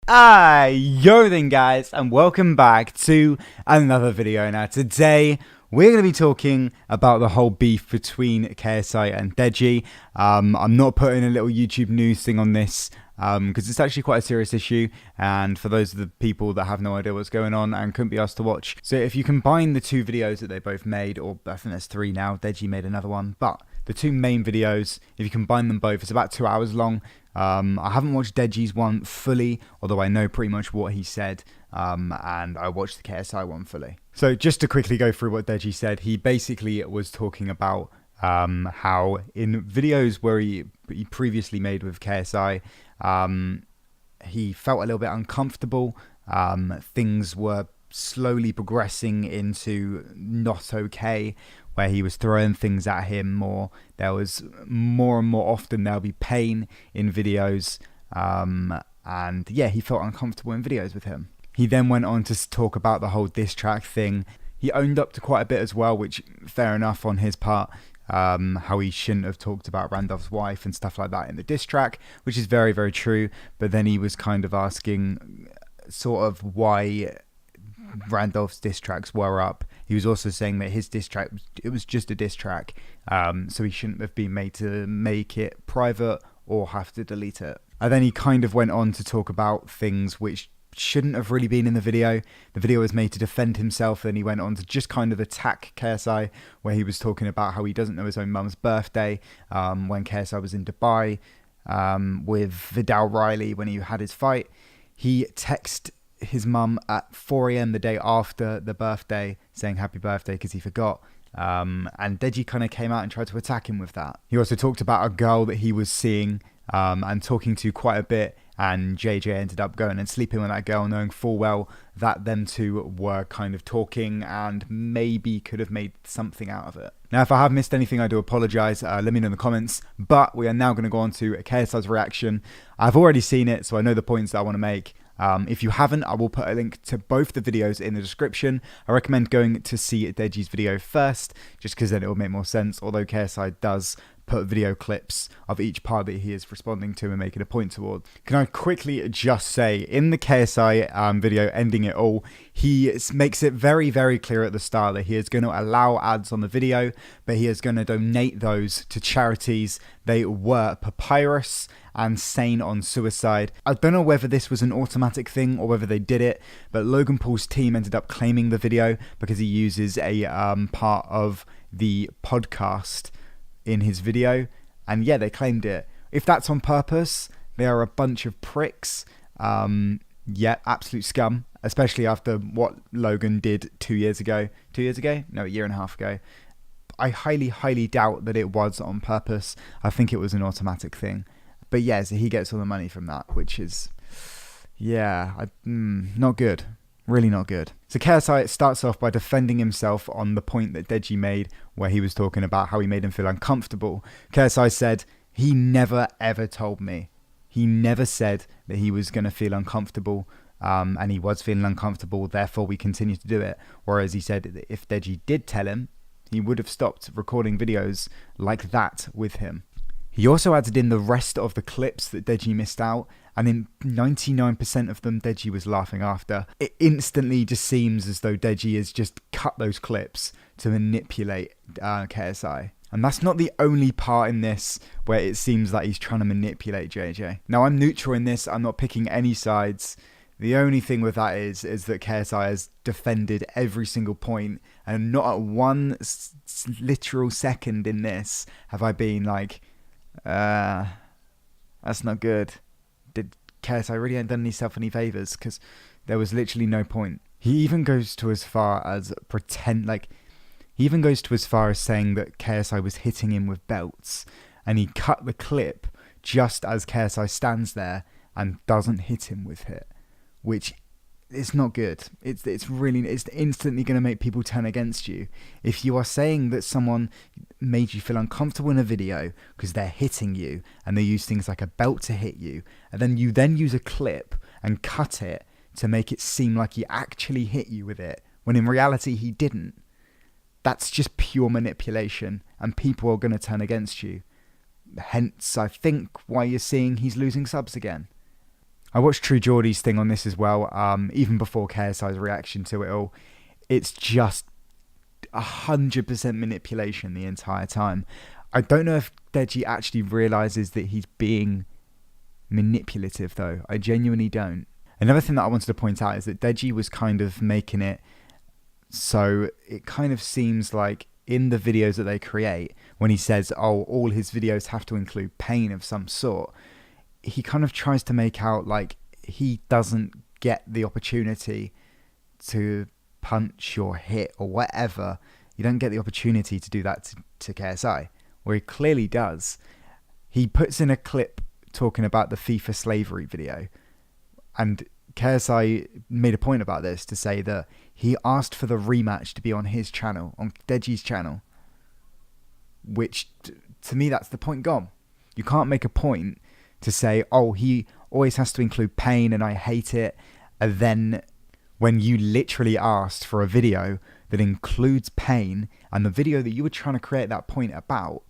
Yo then guys, and welcome back to another video. Now today we're going to be talking about the whole beef between KSI and Deji. I'm not putting a little YouTube news thing on this because it's actually quite a serious issue, and for those of the people that have no idea what's going on and couldn't be asked to watch. So if you combine the two videos that they both made, or I think there's three now, Deji made another one, but the two main videos, if you combine them both, it's about 2 hours long. I haven't watched Deji's one fully, although I know pretty much what he said, and I watched the KSI one fully. So just to quickly go through what Deji said, he basically was talking about how in videos where he previously made with KSI, he felt a little bit uncomfortable. Things were slowly progressing into not okay, where he was throwing things at him more. There was more and more often there'll be pain in videos, and yeah, he felt uncomfortable in videos with him. He then went on to talk about the whole diss track thing. He owned up to quite a bit as well, which fair enough on his part, how he shouldn't have talked about Randolph's wife and stuff like that in the diss track, which is very, very true. But then he was kind of asking sort of why Randolph's diss tracks were up. He was also saying that his diss track, it was just a diss track, so he shouldn't have been made to make it private or have to delete it. And then he kind of went on to talk about things which shouldn't have really been in the video. The video was made to defend himself, and he went on to just kind of attack KSI, where he was talking about how he doesn't know his own mum's birthday, when KSI was in Dubai with Vidal Riley when he had his fight. He texted his mum at 4 a.m. the day after the birthday saying happy birthday because he forgot, and Deji kind of came out and tried to attack him with that. He also talked about a girl that he was seeing and talking to quite a bit, and JJ ended up going and sleeping with that girl, knowing full well that them two were kind of talking and maybe could have made something out of it. Now, if I have missed anything, I do apologise. Let me know in the comments. But we are now going to go on to KSI's reaction. I've already seen it, so I know the points that I want to make. If you haven't, I will put a link to both the videos in the description. I recommend going to see Deji's video first, just because then it will make more sense, although KSI does put video clips of each part that he is responding to and making a point toward. Can I quickly just say, in the KSI video ending it all, he makes it very, very clear at the start that he is going to allow ads on the video, but he is going to donate those to charities. They were Papyrus and Sane on Suicide. I don't know whether this was an automatic thing or whether they did it, but Logan Paul's team ended up claiming the video because he uses a part of the podcast in his video, and yeah, they claimed it. If that's on purpose, they are a bunch of pricks. Yeah, absolute scum, especially after what Logan did 2 years ago. 2 years ago? No, a year and a half ago. I highly, highly doubt that it was on purpose. I think it was an automatic thing. But yeah, so he gets all the money from that, which is, yeah, not good. Really not good. So KSI starts off by defending himself on the point that Deji made, where he was talking about how he made him feel uncomfortable. KSI said, he never ever told me. He never said that he was going to feel uncomfortable, and he was feeling uncomfortable, therefore we continue to do it. Whereas he said that if Deji did tell him, he would have stopped recording videos like that with him. He also added in the rest of the clips that Deji missed out, and in 99% of them, Deji was laughing after. It instantly just seems as though Deji has just cut those clips to manipulate KSI. And that's not the only part in this where it seems like he's trying to manipulate JJ. Now, I'm neutral in this. I'm not picking any sides. The only thing with that is that KSI has defended every single point, and not at one literal second in this have I been like, that's not good. Did KSI really ain't done himself any favours? Because there was literally no point. He even goes to as far as saying that KSI was hitting him with belts, and he cut the clip just as KSI stands there and doesn't hit him with it, which is not good. It's instantly going to make people turn against you. If you are saying that someone made you feel uncomfortable in a video because they're hitting you and they use things like a belt to hit you, and then you use a clip and cut it to make it seem like he actually hit you with it, when in reality he didn't, that's just pure manipulation, and people are going to turn against you. Hence, I think, why you're seeing he's losing subs again. I watched True Geordie's thing on this as well, even before KSI's reaction to it all. It's just 100% manipulation the entire time. I don't know if Deji actually realizes that he's being manipulative, though. I genuinely don't. Another thing that I wanted to point out is that Deji was kind of making it so it kind of seems like in the videos that they create, when he says, oh, all his videos have to include pain of some sort, he kind of tries to make out like he doesn't get the opportunity to punch or hit or whatever. You don't get the opportunity to do that to KSI, where he clearly does. He puts in a clip talking about the FIFA slavery video, and KSI made a point about this to say that he asked for the rematch to be on his channel, on Deji's channel, which to me, that's the point gone. You can't make a point to say, oh, he always has to include pain and I hate it, and then when you literally asked for a video that includes pain, and the video that you were trying to create that point about,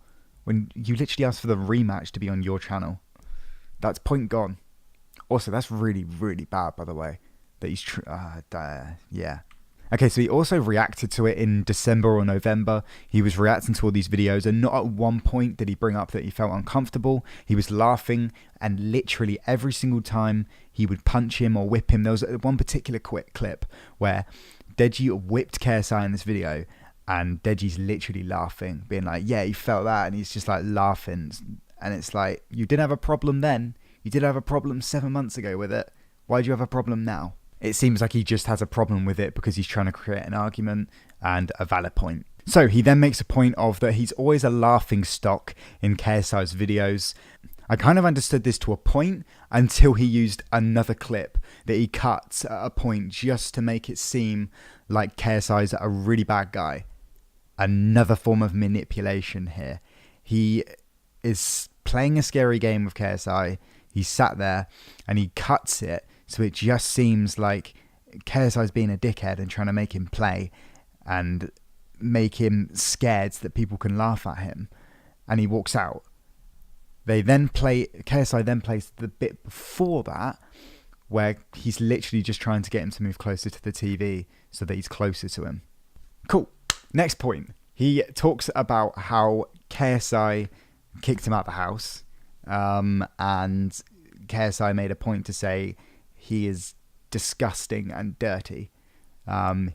when you literally asked for the rematch to be on your channel, that's point gone. Also, that's really, really bad, by the way, that he's yeah. Okay, so he also reacted to it in December or November. He was reacting to all these videos, and not at one point did he bring up that he felt uncomfortable. He was laughing, and literally every single time he would punch him or whip him. There was one particular quick clip where Deji whipped KSI in this video, and Deji's literally laughing, being like, yeah, he felt that, and he's just like laughing. And it's like, you didn't have a problem then. You did have a problem 7 months ago with it. Why do you have a problem now? It seems like he just has a problem with it because he's trying to create an argument and a valid point. So he then makes a point of that he's always a laughing stock in KSI's videos. I kind of understood this to a point until he used another clip that he cut at a point just to make it seem like KSI's a really bad guy. Another form of manipulation here. He is playing a scary game with KSI. He sat there and he cuts it so it just seems like KSI's being a dickhead and trying to make him play and make him scared that people can laugh at him. And he walks out. KSI then plays the bit before that where he's literally just trying to get him to move closer to the TV so that he's closer to him. Cool. Next point. He talks about how KSI kicked him out of the house. And KSI made a point to say he is disgusting and dirty.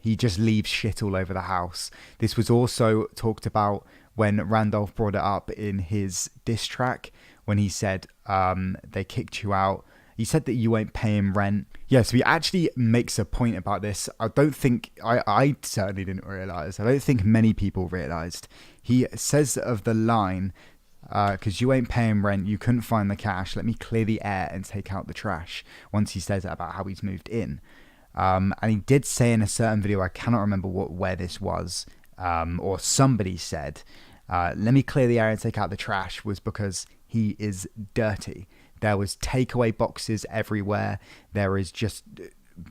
He just leaves shit all over the house. This was also talked about when Randolph brought it up in his diss track when he said they kicked you out. He said that you ain't paying rent. Yeah, so he actually makes a point about this. I don't think, I certainly didn't realise. I don't think many people realised. He says of the line, because you ain't paying rent, you couldn't find the cash, let me clear the air and take out the trash, once he says it about how he's moved in. And he did say in a certain video, I cannot remember where this was, or somebody said, let me clear the air and take out the trash, was because he is dirty. There was takeaway boxes everywhere. There is just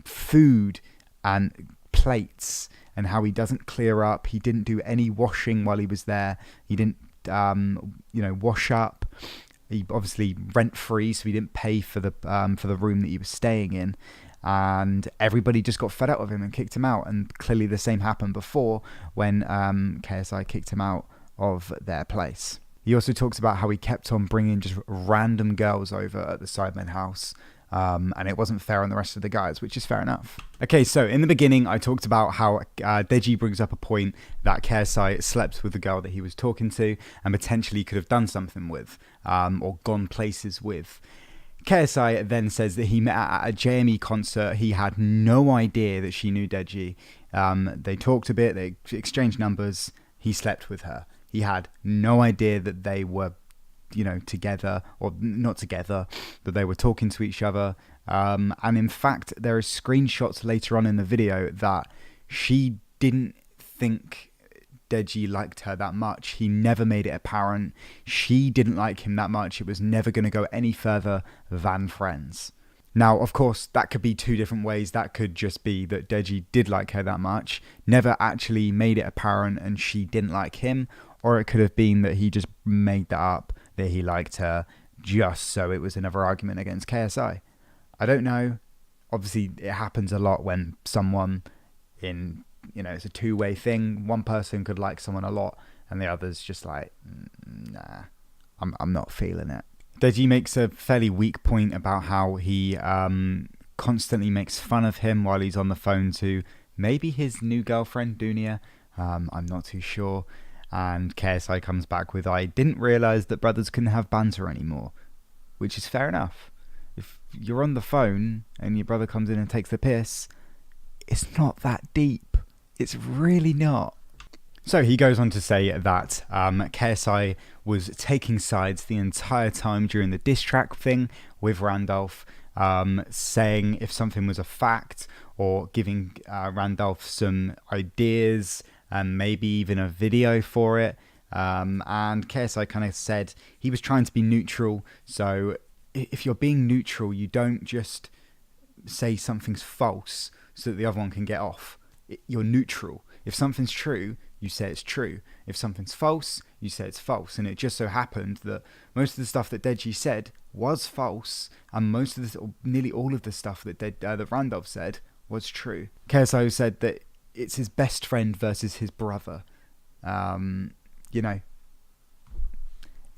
food and plates, and how he doesn't clear up. He didn't do any washing while he was there. He didn't wash up. He obviously rent free, so he didn't pay for the room that he was staying in, and everybody just got fed up with him and kicked him out. And clearly the same happened before when KSI kicked him out of their place. He also talks about how he kept on bringing just random girls over at the Sidemen house, and it wasn't fair on the rest of the guys, which is fair enough. Okay, so in the beginning, I talked about how Deji brings up a point that KSI slept with the girl that he was talking to and potentially could have done something with, or gone places with. KSI then says that he met at a JME concert. He had no idea that she knew Deji. They talked a bit, they exchanged numbers. He slept with her. He had no idea that they were, together or not together, that they were talking to each other. And in fact, there are screenshots later on in the video that she didn't think Deji liked her that much. He never made it apparent. She didn't like him that much. It was never going to go any further than friends. Now, of course, that could be two different ways. That could just be that Deji did like her that much, never actually made it apparent, and she didn't like him. Or it could have been that he just made that up, that he liked her, just so it was another argument against KSI. I don't know. Obviously, it happens a lot when someone it's a two-way thing. One person could like someone a lot, and the other's just like, nah, I'm not feeling it. Deji makes a fairly weak point about how he constantly makes fun of him while he's on the phone to maybe his new girlfriend, Dunia. I'm not too sure. And KSI comes back with, I didn't realise that brothers couldn't have banter anymore. Which is fair enough. If you're on the phone and your brother comes in and takes the piss, it's not that deep. It's really not. So he goes on to say that KSI was taking sides the entire time during the diss track thing with Randolph, saying if something was a fact or giving Randolph some ideas and maybe even a video for it. And KSI kind of said he was trying to be neutral. So if you're being neutral, you don't just say something's false so that the other one can get off. You're neutral. If something's true, you say it's true. If something's false, you say it's false. And it just so happened that most of the stuff that Deji said was false, and most of this, or nearly all of the stuff that Randolph said was true. KSI said that it's his best friend versus his brother.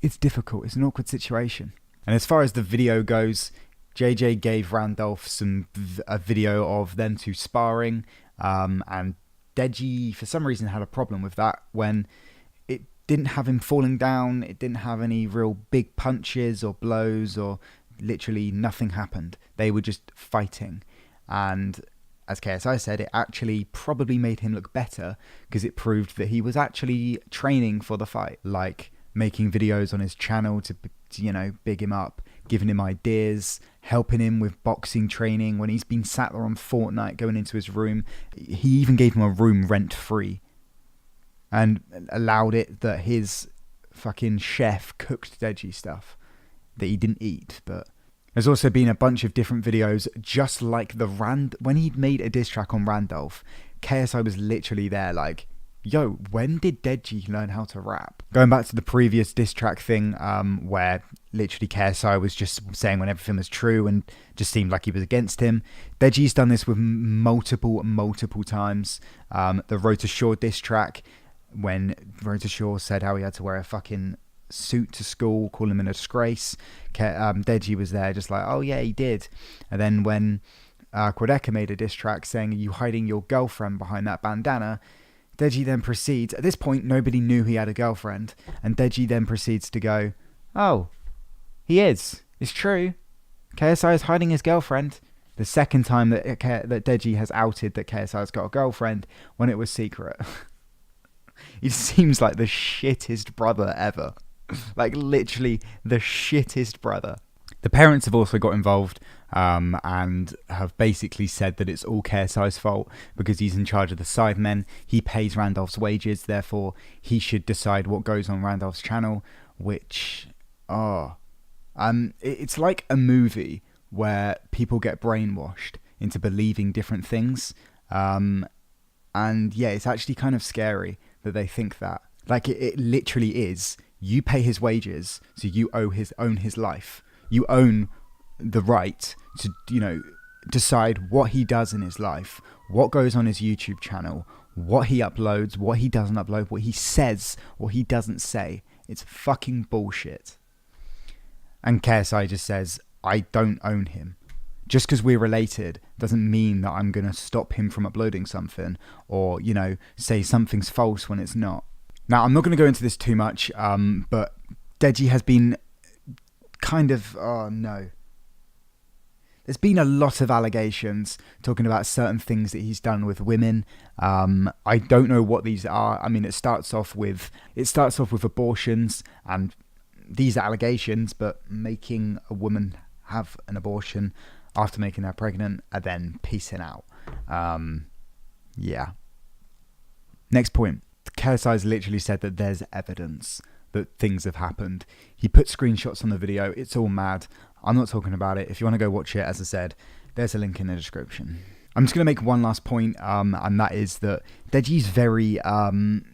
It's difficult. It's an awkward situation. And as far as the video goes, JJ gave Randolph a video of them two sparring, and Deji, for some reason, had a problem with that when it didn't have him falling down. It didn't have any real big punches or blows, or literally nothing happened. They were just fighting. And as KSI said, it actually probably made him look better because it proved that he was actually training for the fight, like making videos on his channel to big him up, giving him ideas, helping him with boxing training. When he's been sat there on Fortnite going into his room, he even gave him a room rent-free and allowed it that his fucking chef cooked Deji stuff that he didn't eat. But there's also been a bunch of different videos just like when he'd made a diss track on Randolph, KSI was literally there like, yo, when did Deji learn how to rap? Going back to the previous diss track thing, where literally KSI was just saying when everything was true and just seemed like he was against him. Deji's done this with multiple times. The Road to Shore diss track, when Road to Shore said how he had to wear a fucking suit to school, call him a disgrace. Deji was there just like, oh yeah, he did. And then when Quadeca made a diss track saying, are you hiding your girlfriend behind that bandana? Deji then proceeds, at this point nobody knew he had a girlfriend, and Deji then proceeds to go, oh, he is, it's true, KSI is hiding his girlfriend. The second time that Deji has outed that KSI's got a girlfriend when it was secret. He seems like the shittest brother ever. Like literally the shittest brother. The parents have also got involved and have basically said that it's all KSI's fault because he's in charge of the sidemen. He pays Randolph's wages, therefore he should decide what goes on Randolph's channel, which, it's like a movie where people get brainwashed into believing different things. And yeah, it's actually kind of scary that they think that. Like it literally is. You pay his wages, so you own his life. You own the right to, decide what he does in his life, what goes on his YouTube channel, what he uploads, what he doesn't upload, what he says, what he doesn't say. It's fucking bullshit. And KSI just says, I don't own him. Just because we're related doesn't mean that I'm going to stop him from uploading something or, say something's false when it's not. Now, I'm not going to go into this too much, but Deji has been kind of, there's been a lot of allegations talking about certain things that he's done with women. I don't know what these are. I mean, it starts off with abortions, and these are allegations, but making a woman have an abortion after making her pregnant and then peacing out. Yeah. Next point. KSI's literally said that there's evidence that things have happened. He put screenshots on the video. It's all mad. I'm not talking about it. If you want to go watch it, as I said, there's a link in the description. I'm just going to make one last point, and that is that Deji's very...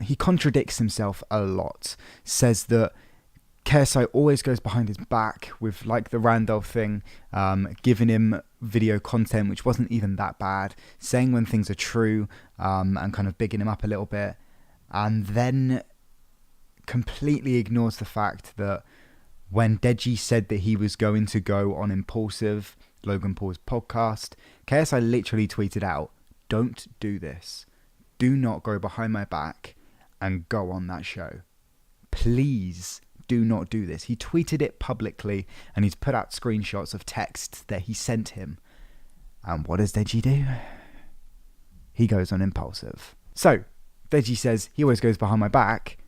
he contradicts himself a lot. Says that KSI always goes behind his back with like the Randolph thing, giving him video content which wasn't even that bad, saying when things are true, and kind of bigging him up a little bit, and then completely ignores the fact that when Deji said that he was going to go on Impulsive, Logan Paul's podcast, KSI literally tweeted out, "Don't do this. Do not go behind my back and go on that show. Please do not do this." He tweeted it publicly, and he's put out screenshots of texts that he sent him. And what does Deji do? He goes on Impulsive. So, Deji says he always goes behind my back,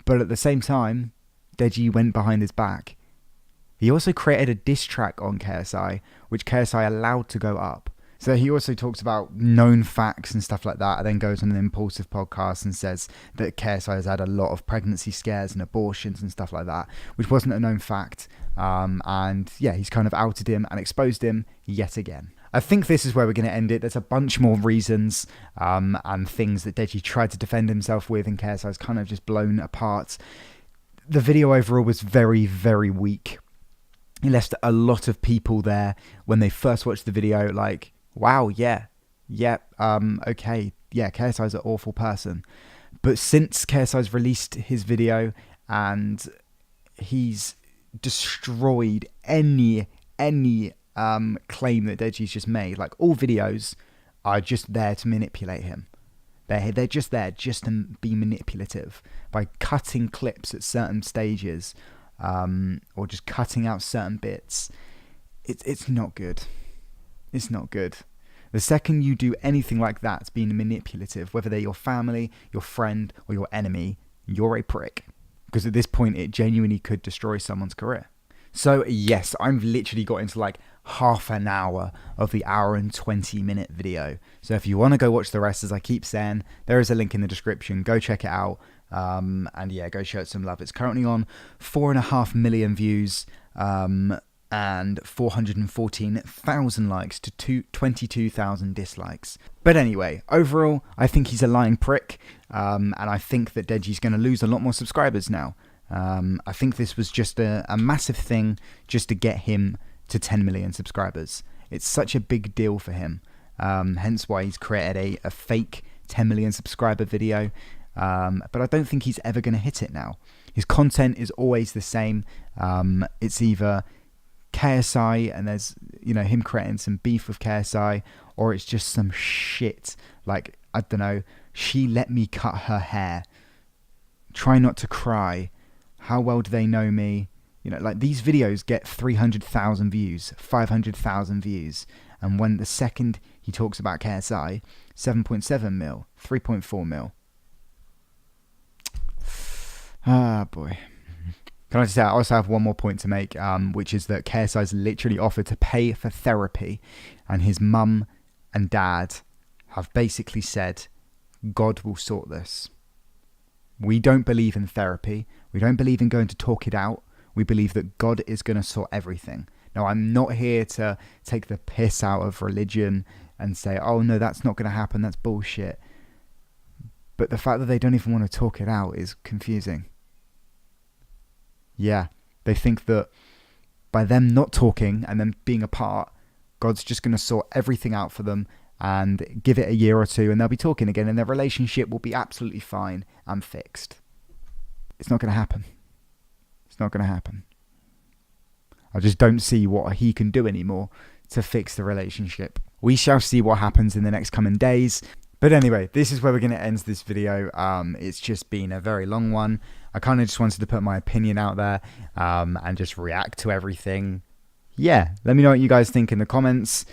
but at the same time, Deji went behind his back. He also created a diss track on KSI, which KSI allowed to go up. So he also talks about known facts and stuff like that, and then goes on an Impulsive podcast and says that KSI has had a lot of pregnancy scares and abortions and stuff like that, which wasn't a known fact. And yeah, he's kind of outed him and exposed him yet again. I think this is where we're going to end it. There's a bunch more reasons and things that Deji tried to defend himself with, and KSI's kind of just blown apart. The video overall was very, very weak. He left a lot of people there when they first watched the video like, wow, okay, yeah, KSI's an awful person. But since KSI's released his video and he's destroyed any claim that Deji's just made, like all videos are just there to manipulate him. They're just there just to be manipulative by cutting clips at certain stages, or just cutting out certain bits. It's not good. It's not good. The second you do anything like that, being manipulative, whether they're your family, your friend, or your enemy, you're a prick. Because at this point, it genuinely could destroy someone's career. So yes, I've literally got into like half an hour of the hour and 20-minute video. So if you want to go watch the rest, as I keep saying, there is a link in the description. Go check it out. And yeah, go show it some love. It's currently on 4.5 million views, and 414,000 likes to 22,000 dislikes. But anyway, overall, I think he's a lying prick, and I think that Deji's going to lose a lot more subscribers now. I think this was just a massive thing just to get him to 10 million subscribers. It's such a big deal for him, hence why he's created a fake 10 million subscriber video, but I don't think he's ever going to hit it now. His content is always the same. It's either KSI and there's, you know, him creating some beef with KSI, or it's just some shit like, I don't know, she let me cut her hair, try not to cry, how well do they know me? You know, like these videos get 300,000 views, 500,000 views, and when the second he talks about KSI, 7.7 mil, 3.4 mil. Ah, boy. Can I just say, I also have one more point to make, which is that KSI's literally offered to pay for therapy, and his mum and dad have basically said, God will sort this. We don't believe in therapy. We don't believe in going to talk it out. We believe that God is going to sort everything. Now, I'm not here to take the piss out of religion and say, oh no, that's not going to happen, that's bullshit. But the fact that they don't even want to talk it out is confusing. Yeah, they think that by them not talking and them being apart, God's just going to sort everything out for them and give it a year or two and they'll be talking again and their relationship will be absolutely fine and fixed. It's not going to happen. It's not going to happen. I just don't see what he can do anymore to fix the relationship. We shall see what happens in the next coming days. But anyway, this is where we're going to end this video. It's just been a very long one. I kind of just wanted to put my opinion out there and just react to everything. Yeah, let me know what you guys think in the comments.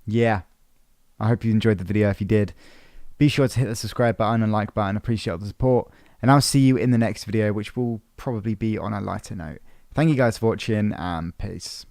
Yeah, I hope you enjoyed the video. If you did, be sure to hit the subscribe button and like button. Appreciate all the support. And I'll see you in the next video, which will probably be on a lighter note. Thank you guys for watching, and peace.